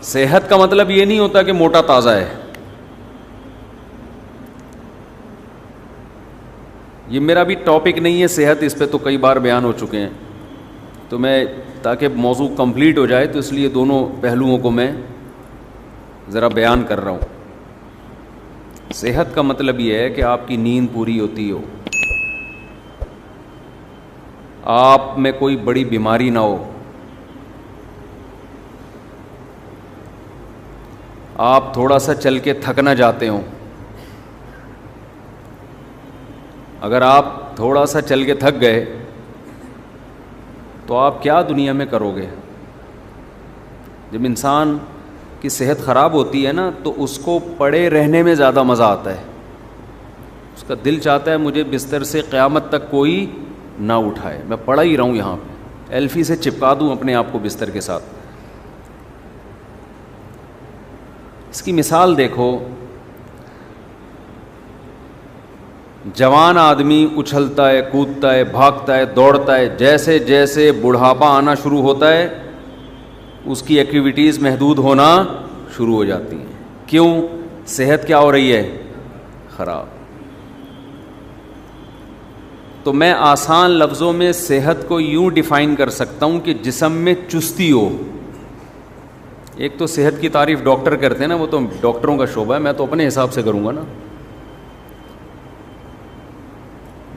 صحت کا مطلب یہ نہیں ہوتا کہ موٹا تازہ ہے. یہ میرا بھی ٹاپک نہیں ہے صحت، اس پہ تو کئی بار بیان ہو چکے ہیں، تو میں تاکہ موضوع کمپلیٹ ہو جائے تو اس لیے دونوں پہلوؤں کو میں ذرا بیان کر رہا ہوں. صحت کا مطلب یہ ہے کہ آپ کی نیند پوری ہوتی ہو، آپ میں کوئی بڑی بیماری نہ ہو، آپ تھوڑا سا چل کے تھک نہ جاتے ہوں. اگر آپ تھوڑا سا چل کے تھک گئے تو آپ کیا دنیا میں کرو گے؟ جب انسان کی صحت خراب ہوتی ہے نا تو اس کو پڑے رہنے میں زیادہ مزہ آتا ہے. اس کا دل چاہتا ہے مجھے بستر سے قیامت تک کوئی نہ اٹھائے، میں پڑا ہی رہوں یہاں پہ، ایلفی سے چپکا دوں اپنے آپ کو بستر کے ساتھ. اس کی مثال دیکھو، جوان آدمی اچھلتا ہے، کودتا ہے، بھاگتا ہے، دوڑتا ہے، جیسے جیسے بڑھاپا آنا شروع ہوتا ہے اس کی ایکٹیویٹیز محدود ہونا شروع ہو جاتی ہیں. کیوں؟ صحت کیا ہو رہی ہے؟ خراب. تو میں آسان لفظوں میں صحت کو یوں ڈیفائن کر سکتا ہوں کہ جسم میں چستی ہو. ایک تو صحت کی تعریف ڈاکٹر کرتے ہیں نا، وہ تو ڈاکٹروں کا شعبہ ہے، میں تو اپنے حساب سے کروں گا نا.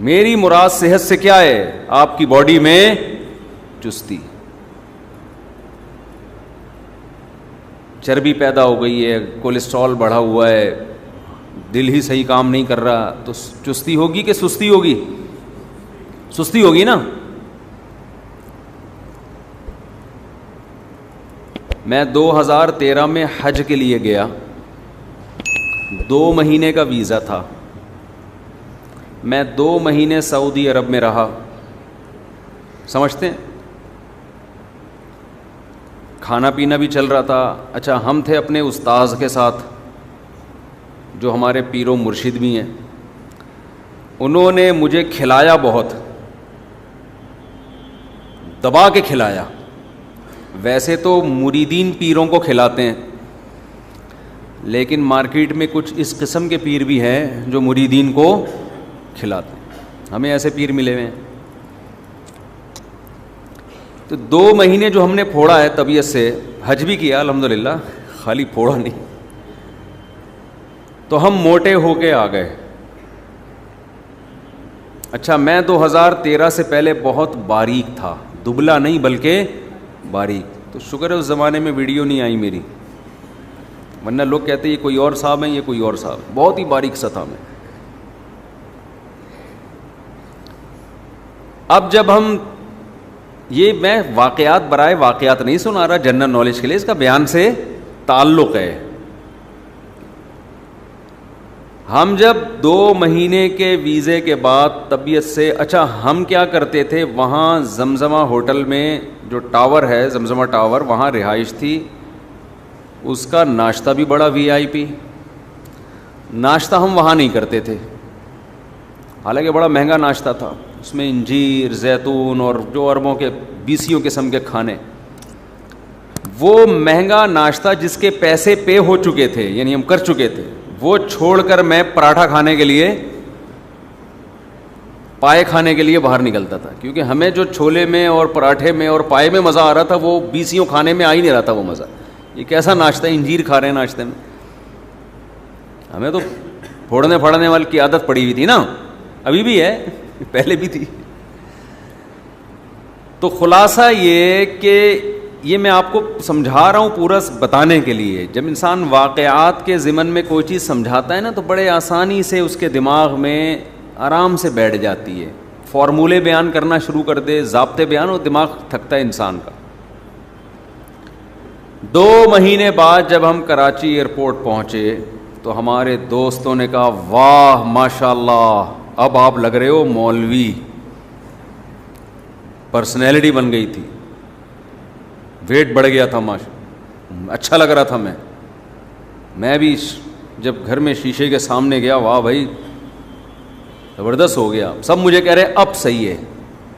میری مراد صحت سے کیا ہے؟ آپ کی باڈی میں چستی، چربی پیدا ہو گئی ہے، کولیسٹرول بڑھا ہوا ہے، دل ہی صحیح کام نہیں کر رہا، تو چستی ہوگی کہ سستی ہوگی؟ سستی ہوگی نا. میں 2013 میں حج کے لیے گیا، 2 مہینے کا ویزا تھا. میں 2 مہینے سعودی عرب میں رہا. سمجھتے ہیں؟ کھانا پینا بھی چل رہا تھا. اچھا، ہم تھے اپنے استاذ کے ساتھ جو ہمارے پیر و مرشد بھی ہیں. انہوں نے مجھے کھلایا، بہت دبا کے کھلایا. ویسے تو مریدین پیروں کو کھلاتے ہیں، لیکن مارکیٹ میں کچھ اس قسم کے پیر بھی ہیں جو مریدین کو کھلاتے ہیں. ہمیں ایسے پیر ملے ہوئے ہیں. تو 2 مہینے جو ہم نے پھوڑا ہے طبیعت سے، حج بھی کیا الحمدللہ، خالی پھوڑا نہیں، تو ہم موٹے ہو کے آ گئے. اچھا، میں 2013 سے پہلے بہت باریک تھا، دبلا نہیں بلکہ باریک. تو شکر ہے اس زمانے میں ویڈیو نہیں آئی میری، ورنہ لوگ کہتے ہیں یہ کوئی اور صاحب ہیں، یہ کوئی اور صاحب. بہت ہی باریک سا تھا میں. اب جب ہم میں واقعات برائے واقعات نہیں سنا رہا، جنرل نالج کے لیے، اس کا بیان سے تعلق ہے. ہم جب 2 مہینے کے ویزے کے بعد طبیعت سے، اچھا ہم کیا کرتے تھے، وہاں زمزمہ ہوٹل میں جو ٹاور ہے، زمزمہ ٹاور، وہاں رہائش تھی. اس کا ناشتہ بھی بڑا VIP. ناشتہ ہم وہاں نہیں کرتے تھے، حالانکہ بڑا مہنگا ناشتہ تھا. اس میں انجیر، زیتون اور جو اربوں کے 20 قسم کے کھانے. وہ مہنگا ناشتہ جس کے پیسے پے ہو چکے تھے، یعنی ہم کر چکے تھے، وہ چھوڑ کر میں پراٹھا کھانے کے لیے، پائے کھانے کے لیے باہر نکلتا تھا. کیونکہ ہمیں جو چھولے میں اور پراٹھے میں اور پائے میں مزہ آ رہا تھا، وہ 20 کھانے میں آ ہی نہیں رہا تھا وہ مزہ. یہ کیسا ناشتہ ہے، انجیر کھا رہے ہیں ناشتے میں. ہمیں تو پھوڑنے پھاڑنے والی کی عادت پڑی ہوئی تھی نا، ابھی بھی ہے، پہلے بھی تھی. تو خلاصہ یہ کہ یہ میں آپ کو سمجھا رہا ہوں پورا بتانے کے لیے. جب انسان واقعات کے ضمن میں کوئی چیز سمجھاتا ہے نا تو بڑے آسانی سے اس کے دماغ میں آرام سے بیٹھ جاتی ہے. فارمولے بیان کرنا شروع کر دے، ضابطے بیان، اور دماغ تھکتا ہے انسان کا. 2 مہینے بعد جب ہم کراچی ایئرپورٹ پہنچے تو ہمارے دوستوں نے کہا واہ ماشاء اللہ، اب آپ لگ رہے ہو مولوی. پرسنالٹی بن گئی تھی، ویٹ بڑھ گیا تھا، اچھا لگ رہا تھا. میں بھی جب گھر میں شیشے کے سامنے گیا، واہ بھائی زبردست ہو گیا. سب مجھے کہہ رہے اب صحیح ہے،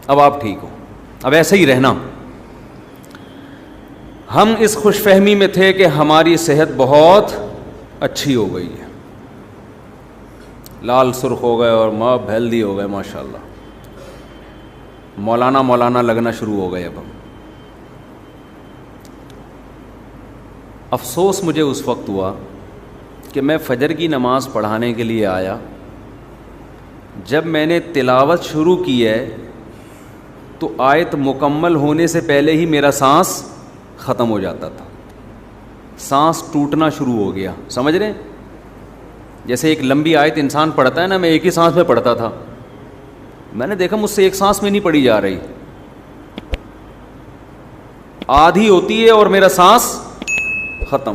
اب آپ ٹھیک ہو، اب ایسے ہی رہنا. ہم اس خوش فہمی میں تھے کہ ہماری صحت بہت اچھی ہو گئی ہے، لال سرخ ہو گئے اور ماب ہیلدی ہو گئے، ماشاء اللہ، مولانا لگنا شروع ہو گئے اب ہم۔ افسوس مجھے اس وقت ہوا کہ میں فجر کی نماز پڑھانے کے لیے آیا، جب میں نے تلاوت شروع کی ہے تو آیت مکمل ہونے سے پہلے ہی میرا سانس ختم ہو جاتا تھا، سانس ٹوٹنا شروع ہو گیا، سمجھ رہے ہیں؟ جیسے ایک لمبی آیت انسان پڑھتا ہے نا، میں ایک ہی سانس میں پڑھتا تھا، میں نے دیکھا مجھ سے ایک سانس میں نہیں پڑھی جا رہی، آدھی ہوتی ہے اور میرا سانس ختم۔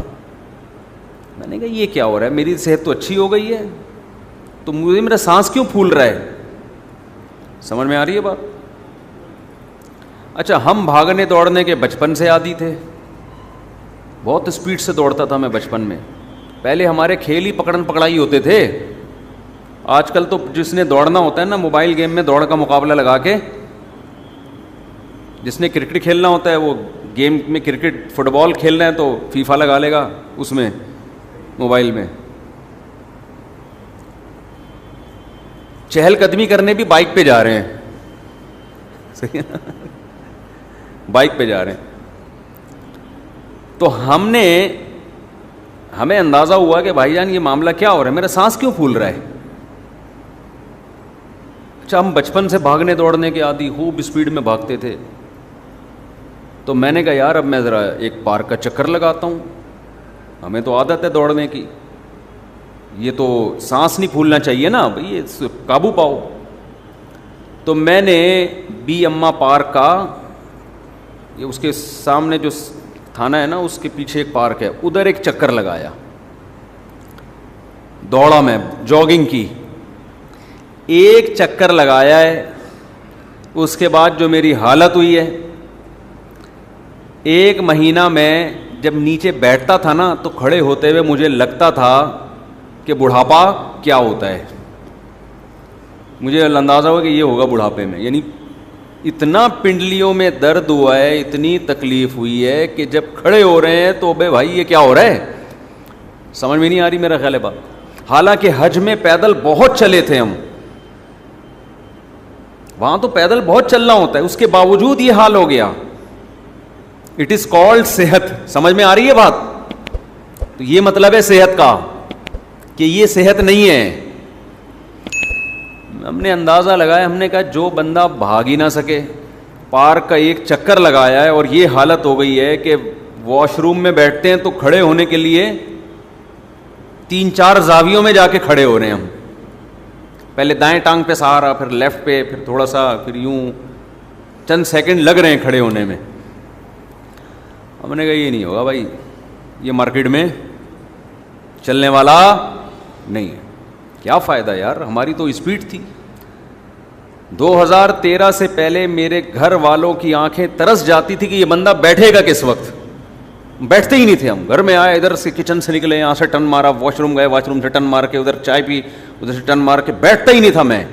میں نے کہا یہ کیا ہو رہا ہے، میری صحت تو اچھی ہو گئی ہے تو مجھے میرا سانس کیوں پھول رہا ہے؟ سمجھ میں آ رہی ہے بات؟ اچھا، ہم بھاگنے دوڑنے کے بچپن سے عادی تھے، بہت اسپیڈ سے دوڑتا تھا میں بچپن میں، پہلے ہمارے کھیل ہی پکڑن پکڑائی ہوتے تھے، آج کل تو جس نے دوڑنا ہوتا ہے نا موبائل گیم میں دوڑ کا مقابلہ لگا کے، جس نے کرکٹ کھیلنا ہوتا ہے وہ گیم میں کرکٹ فٹ بال کھیلنا ہے تو فیفا لگا لے گا اس میں موبائل میں، چہل قدمی کرنے بھی بائک پہ جا رہے ہیں، صحیح ہے نا؟ بائک پہ جا رہے ہیں۔ تو ہمیں اندازہ ہوا کہ بھائی جان یہ معاملہ کیا ہو رہا ہے، میرا سانس کیوں پھول رہا ہے؟ اچھا، ہم بچپن سے بھاگنے دوڑنے کے عادی، خوب اسپیڈ میں بھاگتے تھے، تو میں نے کہا یار اب میں ذرا ایک پارک کا چکر لگاتا ہوں، ہمیں تو عادت ہے دوڑنے کی، یہ تو سانس نہیں پھولنا چاہیے نا بھئی، یہ قابو پاؤ۔ تو میں نے بی اما پارک کا، یہ اس کے سامنے جو تھانہ ہے نا اس کے پیچھے ایک پارک ہے، ادھر ایک چکر لگایا، دوڑا میں، جاگنگ کی، ایک چکر لگایا ہے، اس کے بعد جو میری حالت ہوئی ہے، ایک مہینہ میں جب نیچے بیٹھتا تھا نا تو کھڑے ہوتے ہوئے مجھے لگتا تھا کہ بڑھاپا کیا ہوتا ہے، مجھے اندازہ ہوا کہ یہ ہوگا بڑھاپے میں، یعنی اتنا پنڈلیوں میں درد ہوا ہے، اتنی تکلیف ہوئی ہے کہ جب کھڑے ہو رہے ہیں تو بے بھائی یہ کیا ہو رہا ہے، سمجھ میں نہیں آ رہی میرا خیال ہے بات۔ حالانکہ حج میں پیدل بہت چلے تھے ہم، وہاں تو پیدل بہت چلنا ہوتا ہے، اس کے باوجود یہ حال ہو گیا۔ اٹ از کالڈ صحت، سمجھ میں آ رہی ہے بات؟ تو یہ مطلب ہے صحت کا کہ یہ صحت نہیں ہے۔ ہم نے اندازہ لگایا، ہم نے کہا جو بندہ بھاگ ہی نہ سکے، پارک کا ایک چکر لگایا ہے اور یہ حالت ہو گئی ہے کہ واش روم میں بیٹھتے ہیں تو کھڑے ہونے کے لیے 3-4 زاویوں میں جا کے کھڑے ہو رہے ہیں ہم، پہلے دائیں ٹانگ پہ سہارا، پھر لیفٹ پہ، پھر تھوڑا سا، پھر یوں چند سیکنڈ لگ رہے ہیں کھڑے ہونے میں۔ ہم نے کہا یہ نہیں ہوگا بھائی، یہ مارکیٹ میں چلنے والا نہیں ہے، کیا فائدہ یار، ہماری تو اسپیڈ تھی۔ 2013 سے پہلے میرے گھر والوں کی آنکھیں ترس جاتی تھی کہ یہ بندہ بیٹھے گا کس وقت، بیٹھتے ہی نہیں تھے ہم، گھر میں آئے ادھر سے کچن سے نکلے، یہاں سے ٹن مارا، واش روم گئے، واش روم سے ٹن مار کے ادھر چائے پی، ادھر سے ٹن مار کے، بیٹھتا ہی نہیں تھا میں۔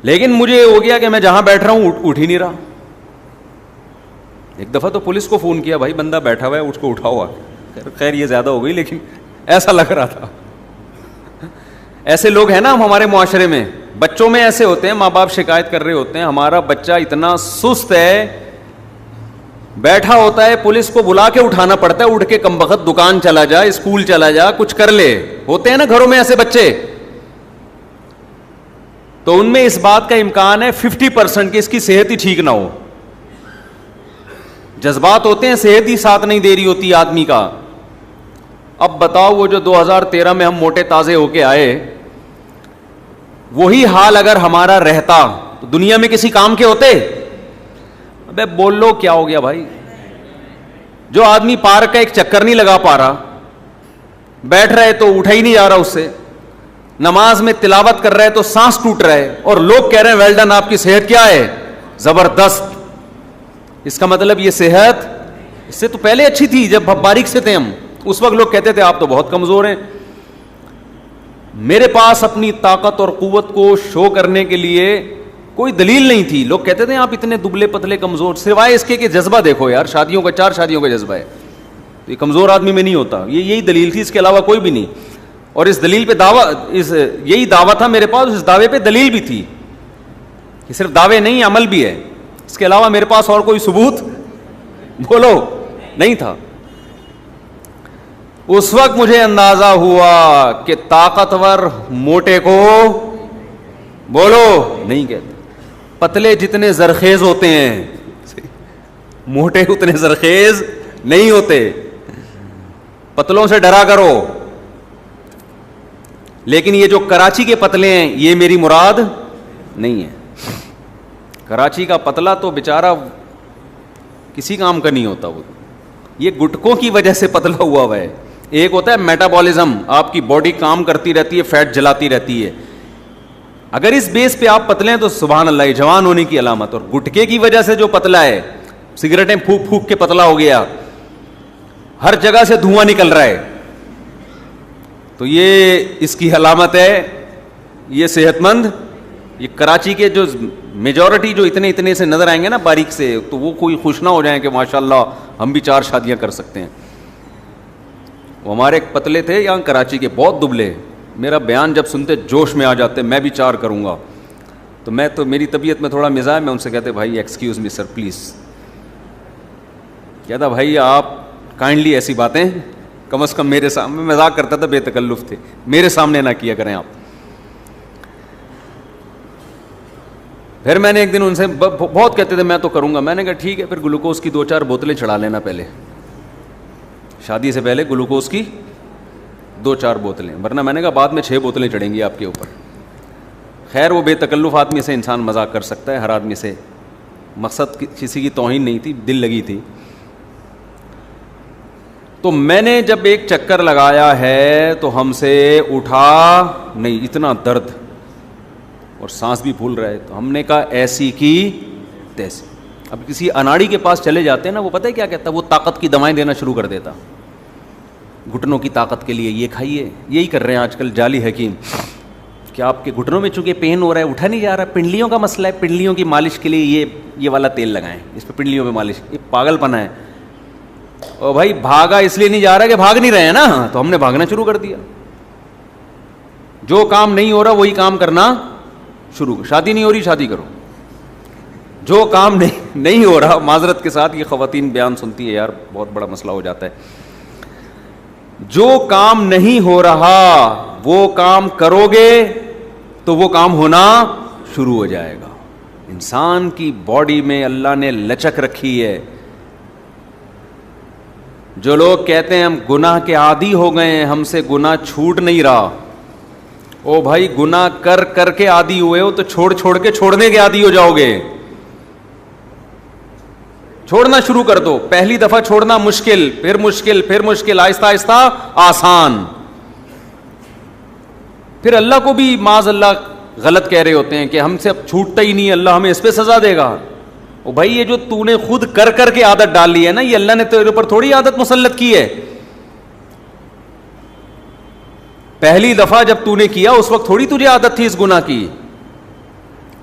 لیکن مجھے ہو گیا کہ میں جہاں بیٹھ رہا ہوں اٹھ ہی نہیں رہا۔ ایک دفعہ تو پولیس کو فون کیا، بھائی بندہ بیٹھا ہوا ہے، اس کو اٹھاؤ۔ خیر یہ زیادہ ہو گئی، لیکن ایسا لگ رہا تھا۔ ایسے لوگ ہیں نا ہمارے معاشرے میں، بچوں میں ایسے ہوتے ہیں، ماں باپ شکایت کر رہے ہوتے ہیں ہمارا بچہ اتنا سست ہے، بیٹھا ہوتا ہے، پولیس کو بلا کے اٹھانا پڑتا ہے، اٹھ کے کمبخت دکان چلا جا، اسکول چلا جا، کچھ کر لے۔ ہوتے ہیں نا گھروں میں ایسے بچے، تو ان میں اس بات کا امکان ہے 50% کہ اس کی صحت ہی ٹھیک نہ ہو، جذبات ہوتے ہیں، صحت ہی ساتھ نہیں دے رہی ہوتی آدمی کا۔ اب بتاؤ وہ جو 2013 میں ہم موٹے تازے ہو کے آئے، وہی حال اگر ہمارا رہتا تو دنیا میں کسی کام کے ہوتے؟ ابے بول لو کیا ہو گیا بھائی؟ جو آدمی پارک کا ایک چکر نہیں لگا پا رہا، بیٹھ رہے تو اٹھا ہی نہیں جا رہا اس سے، نماز میں تلاوت کر رہے تو سانس ٹوٹ رہے، اور لوگ کہہ رہے ہیں ویل ڈن، آپ کی صحت کیا ہے؟ زبردست۔ اس کا مطلب یہ صحت اس سے تو پہلے اچھی تھی، جب باریک سے تھے ہم، اس وقت لوگ کہتے تھے آپ تو بہت کمزور ہیں۔ میرے پاس اپنی طاقت اور قوت کو شو کرنے کے لیے کوئی دلیل نہیں تھی. لوگ کہتے تھے آپ اتنے دبلے پتلے کمزور, سوائے اس کے کہ جذبہ دیکھو یار, شادیوں کا 4 شادیوں کا جذبہ ہے, تو یہ کمزور آدمی میں نہیں ہوتا. یہی دلیل تھی, اس کے علاوہ کوئی بھی نہیں. اور اس دلیل پہ یہی دعویٰ تھا میرے پاس, اس دعوے پہ دلیل بھی تھی, کہ صرف دعوے نہیں عمل بھی ہے. اس کے علاوہ میرے پاس اور کوئی ثبوت بولو نہیں تھا. اس وقت مجھے اندازہ ہوا کہ طاقتور موٹے کو بولو نہیں کہتے, پتلے جتنے زرخیز ہوتے ہیں موٹے اتنے زرخیز نہیں ہوتے. پتلوں سے ڈرا کرو, لیکن یہ جو کراچی کے پتلے ہیں یہ میری مراد نہیں ہے. کراچی کا پتلا تو بیچارہ کسی کام کا نہیں ہوتا, وہ یہ گٹکوں کی وجہ سے پتلا ہوا ہے. ایک ہوتا ہے میٹابولزم, آپ کی باڈی کام کرتی رہتی ہے, فیٹ جلاتی رہتی ہے. اگر اس بیس پہ آپ پتلے ہیں تو سبحان اللہ, یہ جوان ہونے کی علامت. اور گٹکے کی وجہ سے جو پتلا ہے, سگریٹیں پھونک پھونک کے پتلا ہو گیا, ہر جگہ سے دھواں نکل رہا ہے, تو یہ اس کی علامت ہے. یہ صحت مند, یہ کراچی کے جو میجورٹی جو اتنے سے نظر آئیں گے نا باریک سے, تو وہ کوئی خوش نہ ہو جائیں کہ ماشاءاللہ ہم بھی 4 شادیاں کر سکتے ہیں. وہ ہمارے ایک پتلے تھے یہاں کراچی کے, بہت دبلے, میرا بیان جب سنتے جوش میں آ جاتے, میں بھی 4 کروں گا. تو میری طبیعت میں تھوڑا مزاج, میں ان سے کہتے بھائی ایکسکیوز می سر پلیز. کہتا بھائی آپ کائنڈلی ایسی باتیں کم از کم میرے سامنے, مذاق کرتا تھا, بے تکلف تھے, میرے سامنے نہ کیا کریں آپ. پھر میں نے ایک دن ان سے, بہت کہتے تھے میں تو کروں گا, میں نے کہا ٹھیک ہے, پھر گلوکوز کی 2-4 بوتلیں چڑھا لینا پہلے, شادی سے پہلے گلوکوز کی 2-4 بوتلیں, ورنہ میں نے کہا بعد میں 6 بوتلیں چڑھیں گی آپ کے اوپر. خیر وہ بے تکلف آدمی سے انسان مذاق کر سکتا ہے, ہر آدمی سے, مقصد کسی کی توہین نہیں تھی, دل لگی تھی. تو میں نے جب ایک چکر لگایا ہے تو ہم سے اٹھا نہیں, اتنا درد اور سانس بھی پھول رہا ہے. تو ہم نے کہا ایسی کی تیسی. اب کسی اناڑی کے پاس چلے جاتے ہیں نا, وہ پتہ ہے کیا کہتا ہے, وہ طاقت کی دوائیں دینا شروع کر دیتا, گھٹنوں کی طاقت کے لیے یہ کھائیے. یہی کر رہے ہیں آج کل جعلی حکیم, کہ آپ کے گھٹنوں میں چونکہ پین ہو رہا ہے, اٹھا نہیں جا رہا, پنڈلیوں کا مسئلہ ہے, پنڈلیوں کی مالش کے لیے یہ والا تیل لگائیں, اس پہ پنڈلیوں پہ مالش. یہ پاگل پنا ہے. اور بھائی بھاگا اس لیے نہیں جا رہا کہ بھاگ نہیں رہے ہیں نا, تو ہم نے بھاگنا شروع کر دیا. جو کام نہیں ہو رہا وہی کام کرنا شروع. شادی نہیں ہو رہی, شادی کرو. جو کام نہیں ہو رہا, معذرت کے ساتھ یہ خواتین بیان سنتی ہے یار, بہت بڑا مسئلہ ہو جاتا ہے. جو کام نہیں ہو رہا وہ کام کرو گے تو وہ کام ہونا شروع ہو جائے گا. انسان کی باڈی میں اللہ نے لچک رکھی ہے. جو لوگ کہتے ہیں ہم گناہ کے عادی ہو گئے ہیں, ہم سے گناہ چھوٹ نہیں رہا, او بھائی گناہ کر کر کے عادی ہوئے ہو تو چھوڑ کے چھوڑنے کے عادی ہو جاؤ گے. چھوڑنا شروع کر دو. پہلی دفعہ چھوڑنا مشکل, پھر مشکل, پھر مشکل, آہستہ آہستہ آسان. پھر اللہ کو بھی معاذ اللہ غلط کہہ رہے ہوتے ہیں کہ ہم سے اب چھوٹتا ہی نہیں, اللہ ہمیں اس پہ سزا دے گا. او بھائی یہ جو تو نے خود کر کر کے عادت ڈال لی ہے نا, یہ اللہ نے تیرے اوپر تھوڑی عادت مسلط کی ہے. پہلی دفعہ جب تو نے کیا اس وقت تھوڑی تجھے عادت تھی اس گناہ کی.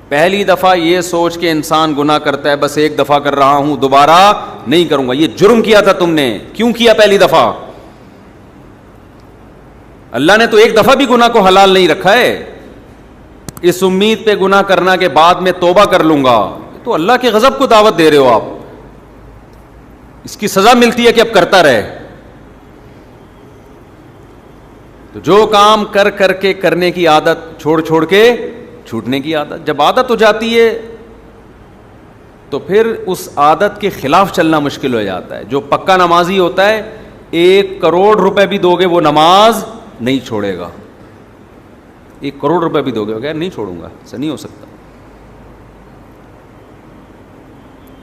پہلی دفعہ یہ سوچ کے انسان گناہ کرتا ہے بس ایک دفعہ کر رہا ہوں, دوبارہ نہیں کروں گا. یہ جرم کیا تھا تم نے, کیوں کیا پہلی دفعہ؟ اللہ نے تو ایک دفعہ بھی گناہ کو حلال نہیں رکھا ہے, اس امید پہ گناہ کرنا کہ بعد میں توبہ کر لوں گا. تو اللہ کے غضب کو دعوت دے رہے ہو آپ, اس کی سزا ملتی ہے کہ اب کرتا رہے. تو جو کام کر کر کے کرنے کی عادت, چھوڑ کے چھوٹنے کی عادت, جب عادت ہو جاتی ہے تو پھر اس عادت کے خلاف چلنا مشکل ہو جاتا ہے. جو پکا نمازی ہوتا ہے 1 کروڑ روپے بھی دو گے وہ نماز نہیں چھوڑے گا. 1 کروڑ روپے بھی دو گے نہیں چھوڑوں گا, ایسا نہیں ہو سکتا.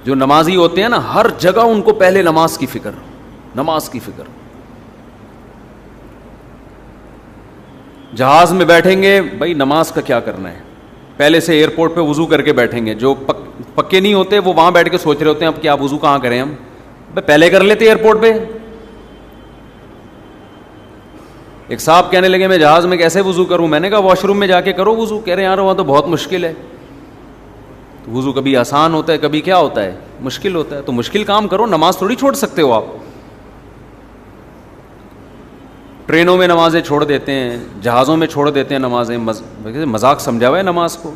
جو نمازی ہوتے ہیں نا, ہر جگہ ان کو پہلے نماز کی فکر, نماز کی فکر. جہاز میں بیٹھیں گے, بھائی نماز کا کیا کرنا ہے, پہلے سے ایئرپورٹ پہ وضو کر کے بیٹھیں گے. جو پکے نہیں ہوتے وہ وہاں بیٹھ کے سوچ رہے ہوتے ہیں اب کیا وضو کہاں کریں ہم, پہلے کر لیتے ایئرپورٹ پہ. ایک صاحب کہنے لگے میں جہاز میں کیسے وضو کروں, میں نے کہا واش روم میں جا کے کرو وضو. کہہ رہے ہیں یار وہاں تو بہت مشکل ہے. وضو کبھی آسان ہوتا ہے, کبھی کیا ہوتا ہے, مشکل ہوتا ہے. تو مشکل کام کرو, نماز تھوڑی چھوڑ سکتے ہو آپ. ٹرینوں میں نمازیں چھوڑ دیتے ہیں, جہازوں میں چھوڑ دیتے ہیں نمازیں, مذاق سمجھا ہوا ہے نماز کو.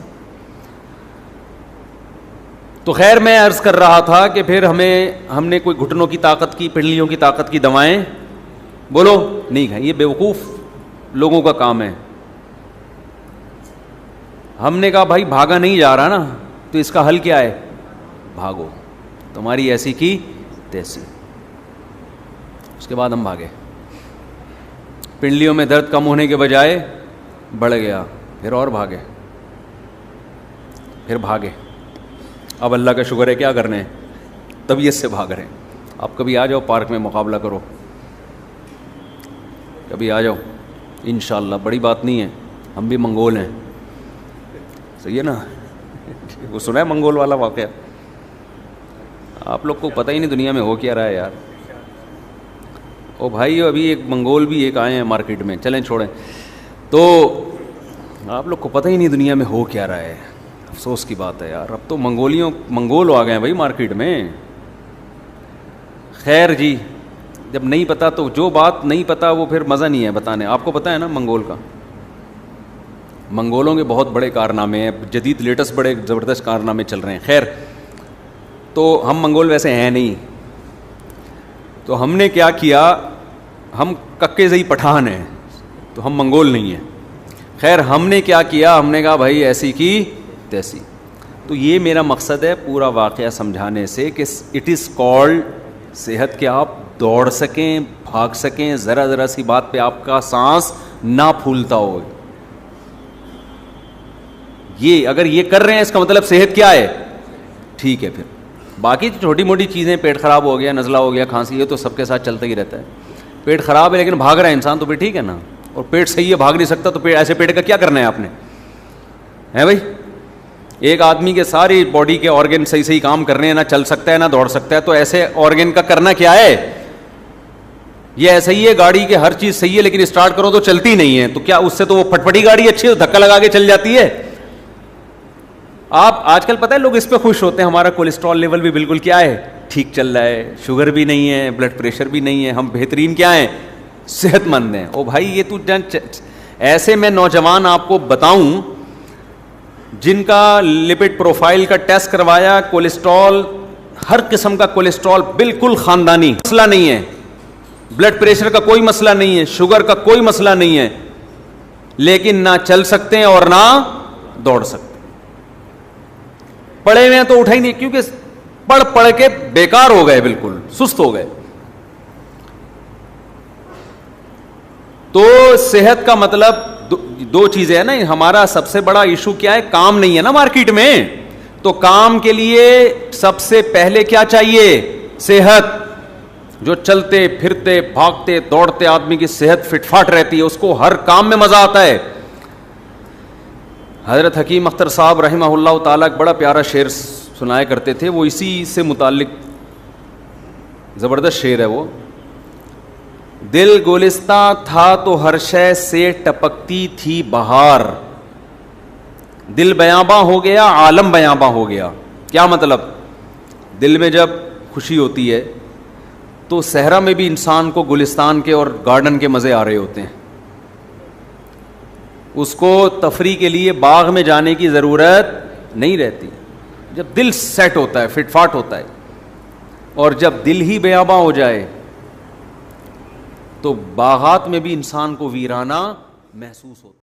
تو خیر میں عرض کر رہا تھا کہ پھر ہم نے کوئی گھٹنوں کی طاقت کی, پنڈلیوں کی طاقت کی دوائیں بولو نہیں کھائیں, یہ بیوقوف لوگوں کا کام ہے. ہم نے کہا بھائی بھاگا نہیں جا رہا نا, تو اس کا حل کیا ہے, بھاگو, تمہاری ایسی کی تیسی. اس کے بعد ہم بھاگے. پنڈلیوں میں درد کم ہونے کے بجائے بڑھ گیا, پھر اور بھاگے, پھر بھاگے. اب اللہ کا شکر ہے, کیا کرنے, طبیعت سے بھاگ رہے ہیں. آپ کبھی آ جاؤ پارک میں مقابلہ کرو, کبھی آ جاؤ انشاءاللہ, بڑی بات نہیں ہے, ہم بھی منگول ہیں, صحیح ہے نا. وہ سنا ہے منگول والا واقعہ, آپ لوگ کو پتہ ہی نہیں دنیا میں ہو کیا رہا ہے یار. او بھائی ابھی ایک منگول بھی ایک آئے ہیں مارکیٹ میں, چلیں چھوڑیں. تو آپ لوگ کو پتہ ہی نہیں دنیا میں ہو کیا رہا ہے, افسوس کی بات ہے یار. اب تو منگول آ گئے ہیں بھائی مارکیٹ میں. خیر جی, جب نہیں پتا تو جو بات نہیں پتا وہ پھر مزہ نہیں ہے بتانے. آپ کو پتہ ہے نا منگول کا, منگولوں کے بہت بڑے کارنامے ہیں, جدید لیٹسٹ بڑے زبردست کارنامے چل رہے ہیں. خیر تو ہم منگول ویسے ہیں نہیں, تو ہم نے کیا کیا, ہم ککے زئی پٹھان ہیں, تو ہم منگول نہیں ہیں. خیر ہم نے کیا کیا, ہم نے کہا بھائی ایسی کی تیسی. تو یہ میرا مقصد ہے پورا واقعہ سمجھانے سے کہ اٹ از کالڈ صحت, کہ آپ دوڑ سکیں, بھاگ سکیں, ذرا ذرا سی بات پہ آپ کا سانس نہ پھولتا ہو. یہ اگر یہ کر رہے ہیں اس کا مطلب صحت کیا ہے, ٹھیک ہے. پھر باقی چھوٹی موٹی چیزیں, پیٹ خراب ہو گیا, نزلہ ہو گیا, کھانسی, یہ تو سب کے ساتھ چلتا ہی رہتا ہے. پیٹ خراب ہے لیکن بھاگ رہا ہے انسان, تو پھر ٹھیک ہے نا. اور پیٹ صحیح ہے, بھاگ نہیں سکتا, تو ایسے پیٹ کا کیا کرنا ہے آپ نے, ہے بھائی. ایک آدمی کے ساری باڈی کے آرگن صحیح کام کر رہے ہیں, نہ چل سکتا ہے نہ دوڑ سکتا ہے, تو ایسے آرگن کا کرنا کیا ہے. یہ ایسا ہی ہے, گاڑی کے ہر چیز صحیح ہے لیکن اسٹارٹ کرو تو چلتی نہیں ہے, تو کیا اس سے تو وہ پھٹپٹی گاڑی اچھی ہے, دھکا لگا کے چل جاتی ہے. آپ آج کل پتہ ہے لوگ اس پہ خوش ہوتے ہیں, ہمارا کولیسٹرول لیول بھی بالکل کیا ہے, ٹھیک چل رہا ہے, شوگر بھی نہیں ہے, بلڈ پریشر بھی نہیں ہے, ہم بہترین کیا ہیں, صحت مند ہیں. او بھائی یہ تو ایسے میں نوجوان آپ کو بتاؤں جن کا لپڈ پروفائل کا ٹیسٹ کروایا, کولیسٹرول, ہر قسم کا کولیسٹرول بالکل خاندانی, مسئلہ نہیں ہے, بلڈ پریشر کا کوئی مسئلہ نہیں ہے, شوگر کا کوئی مسئلہ نہیں ہے, لیکن نہ چل سکتے ہیں اور نہ دوڑ سکتے. پڑھے ہوئے ہیں تو اٹھا ہی نہیں, کیونکہ پڑھ کے بیکار ہو گئے, بالکل سست ہو گئے. تو صحت کا مطلب دو چیزیں ہیں نا. ہمارا سب سے بڑا ایشو کیا ہے, کام نہیں ہے نا مارکیٹ میں. تو کام کے لیے سب سے پہلے کیا چاہیے, صحت. جو چلتے پھرتے بھاگتے دوڑتے آدمی کی صحت فٹ فاٹ رہتی ہے, اس کو ہر کام میں مزہ آتا ہے. حضرت حکیم اختر صاحب رحمہ اللہ تعالیٰ ایک بڑا پیارا شعر سنایا کرتے تھے, وہ اسی سے متعلق زبردست شعر ہے وہ. دل گلستہ تھا تو ہر شے سے ٹپکتی تھی بہار, دل بیاباں ہو گیا عالم بیاباں ہو گیا. کیا مطلب, دل میں جب خوشی ہوتی ہے تو صحرا میں بھی انسان کو گلستان کے اور گارڈن کے مزے آ رہے ہوتے ہیں. اس کو تفریح کے لیے باغ میں جانے کی ضرورت نہیں رہتی جب دل سیٹ ہوتا ہے, فٹ فاٹ ہوتا ہے. اور جب دل ہی بیاباں ہو جائے تو باغات میں بھی انسان کو ویرانہ محسوس ہوتا ہے.